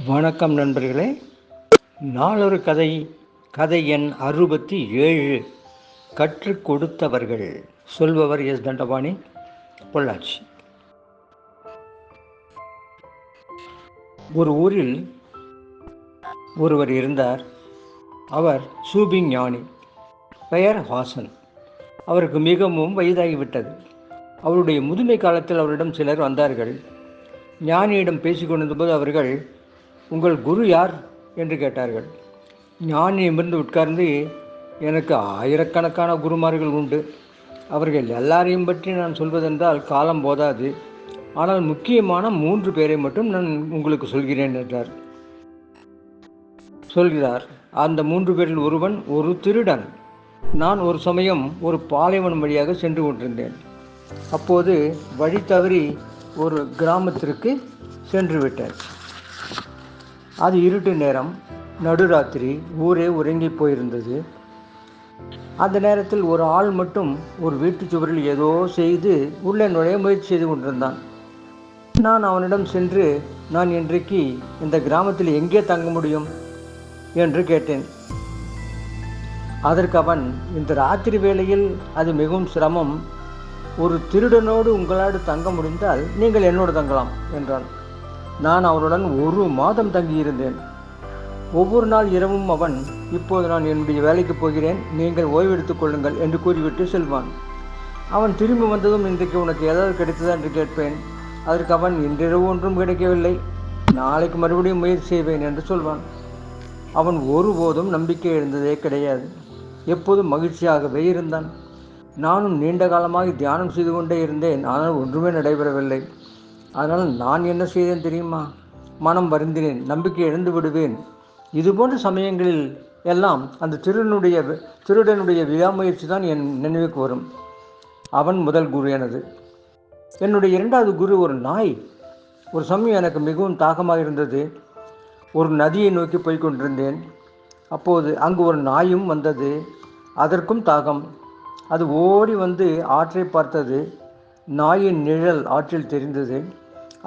வணக்கம் நண்பர்களே. நாளொரு கதை. கதை எண் 67. கற்றுக் கொடுத்தவர்கள். சொல்பவர் எஸ். தண்டபாணி, பொள்ளாச்சி. ஒரு ஊரில் ஒருவர் இருந்தார். அவர் சூபிங் ஞானி. பெயர் ஹாசன். அவருக்கு மிகவும் வயதாகிவிட்டது. அவருடைய முதுமை காலத்தில் அவரிடம் சிலர் வந்தார்கள். ஞானியிடம் பேசிக்கொண்டிருந்தபோது அவர்கள், உங்கள் குரு யார் என்று கேட்டார்கள். ஞானி நிமிர்ந்து உட்கார்ந்து, எனக்கு ஆயிரக்கணக்கான குருமார்கள் உண்டு. அவர்கள் எல்லாரையும் பற்றி நான் சொல்வதென்றால் காலம் போதாது. ஆனால் முக்கியமான 3 பேரை மட்டும் நான் உங்களுக்கு சொல்கிறேன் என்றார். சொல்கிறார். அந்த 3 பேரில் ஒருவன் ஒரு திருடன். நான் ஒரு சமயம் ஒரு பாலைவனம் வழியாக சென்று கொண்டிருந்தேன். அப்போது வழி தவறி ஒரு கிராமத்திற்கு சென்று விட்டேன். அது இருட்டு நேரம், நடுராத்திரி, ஊரே உறங்கி போயிருந்தது. அந்த நேரத்தில் ஒரு ஆள் மட்டும் ஒரு வீட்டு சுவரில் ஏதோ செய்து உள்ளே நுழைய முயற்சி செய்து கொண்டிருந்தான். நான் அவனிடம் சென்று, நான் இன்றைக்கு இந்த கிராமத்தில் எங்கே தங்க முடியும் என்று கேட்டேன். அதற்கு அவன், இந்த ராத்திரி வேளையில் அது மிகவும் சிரமம். ஒரு திருடனோடு உங்களால் தங்க முடிந்தால் நீங்கள் என்னோடு தங்கலாம் என்றான். நான் அவனுடன் 1 மாதம் தங்கியிருந்தேன். ஒவ்வொரு நாள் இரவும் அவன், இப்போது நான் என்னுடைய வேலைக்கு போகிறேன், நீங்கள் ஓய்வெடுத்துக் கொள்ளுங்கள் என்று கூறிவிட்டு செல்வான். அவன் திரும்பி வந்ததும், இன்றைக்கு உனக்கு ஏதாவது கிடைத்ததா என்று கேட்பேன். அதற்கு அவன், இன்றிரவு ஒன்றும் கிடைக்கவில்லை, நாளைக்கு மறுபடியும் முயற்சி செய்வேன் என்று சொல்வான். அவன் ஒருபோதும் நம்பிக்கை எழுந்ததே கிடையாது. எப்போதும் மகிழ்ச்சியாகவே இருந்தான். நானும் நீண்ட காலமாக தியானம் செய்து கொண்டே இருந்தேன். ஆனால் ஒன்றுமே நடைபெறவில்லை. அதனால் நான் என்ன செய்தேன் தெரியுமா? மனம் வருந்தினேன், நம்பிக்கை இழந்து விடுவேன். இதுபோன்ற சமயங்களில் எல்லாம் அந்த திருடனுடைய விடாமுயற்சி தான் என் நினைவுக்கு வரும். அவன் முதல் குரு எனது. என்னுடைய 2வது குரு ஒரு நாய். ஒரு சமயம் எனக்கு மிகவும் தாகமாக இருந்தது. ஒரு நதியை நோக்கி போய் கொண்டிருந்தேன். அப்போது அங்கு ஒரு நாயும் வந்தது. அதற்கும் தாகம். அது ஓடி வந்து ஆற்றை பார்த்தது. நாயின் நிழல் ஆற்றில் தெரிந்தது.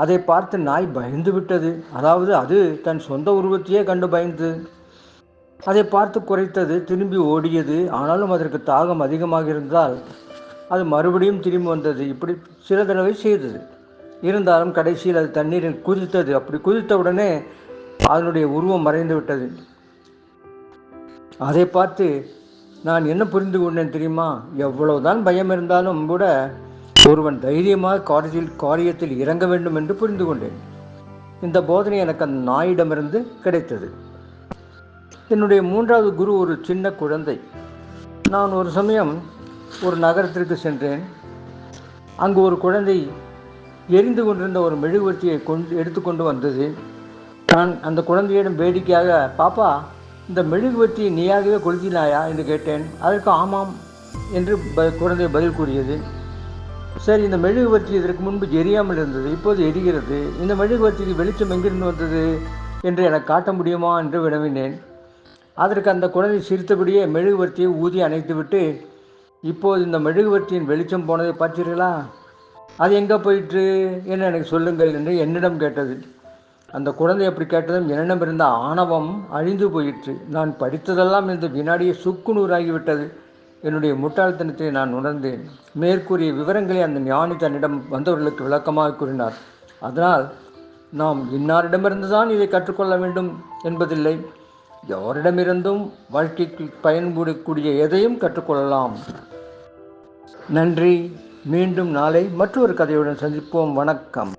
அதை பார்த்து நாய் பயந்து விட்டது. அதாவது அது தன் சொந்த உருவத்தையே கண்டு பயந்து அதை பார்த்து குறைத்தது, திரும்பி ஓடியது. ஆனாலும் அதற்கு தாகம் அதிகமாக இருந்தால் அது மறுபடியும் திரும்பி வந்தது. இப்படி சில தடவை செய்தது. இருந்தாலும் கடைசியில் அது தண்ணீரில் குதித்தது. அப்படி குதித்தவுடனே அதனுடைய உருவம் மறைந்து விட்டது. அதை பார்த்து நான் என்ன புரிந்து கொண்டேன் தெரியுமா? எவ்வளவுதான் பயம் இருந்தாலும் கூட ஒருவன் தைரியமாக காரியத்தில் இறங்க வேண்டும் என்று புரிந்து கொண்டேன். இந்த போதனை எனக்கு அந்த நாயிடமிருந்து கிடைத்தது. என்னுடைய 3வது குரு ஒரு சின்ன குழந்தை. நான் ஒரு சமயம் ஒரு நகரத்திற்கு சென்றேன். அங்கு ஒரு குழந்தை எரிந்து கொண்டிருந்த ஒரு மெழுகுவர்த்தியை எடுத்துக்கொண்டு வந்தது. நான் அந்த குழந்தையிடம் வேடிக்கையாக, பாப்பா, இந்த மெழுகுவர்த்தியை நீயாகவே கொளுத்தினாயா என்று கேட்டேன். அதற்கு ஆமாம் என்று குழந்தை பதில் கூறியது. சரி, இந்த மெழுகுவர்த்தி இதற்கு முன்பு எரியாமல் இருந்தது, இப்போது எரிகிறது. இந்த மெழுகுவர்த்திக்கு வெளிச்சம் எங்கிருந்து வந்தது என்று எனக்கு காட்ட முடியுமா என்று வினவினேன். அதற்கு அந்த குழந்தை சிரித்தபடியே மெழுகுவர்த்தியை ஊதி அணைத்துவிட்டு, இப்போது இந்த மெழுகுவர்த்தியின் வெளிச்சம் போனதை பார்த்தீர்களா? அது எங்கே போயிற்று என்று எனக்கு சொல்லுங்கள் என்று என்னிடம் கேட்டது. அந்த குழந்தை அப்படி கேட்டதும் என்னிடம் இருந்த ஆணவம் அழிந்து போயிற்று. நான் படித்ததெல்லாம் இந்த வினாடியை சுக்குநூறாகிவிட்டது. என்னுடைய முட்டாள்தனத்தை நான் உணர்ந்தேன். மேற்கூறிய விவரங்களை அந்த ஞானி தன்னிடம் வந்தவர்களுக்கு விளக்கமாக கூறினார். அதனால் நாம் இன்னாரிடமிருந்து தான் இதை கற்றுக்கொள்ள வேண்டும் என்பதில்லை. யாரிடமிருந்தும் வாழ்க்கைக்கு பயன்படக்கூடிய எதையும் கற்றுக்கொள்ளலாம். நன்றி. மீண்டும் நாளை மற்றொரு கதையுடன் சந்திப்போம். வணக்கம்.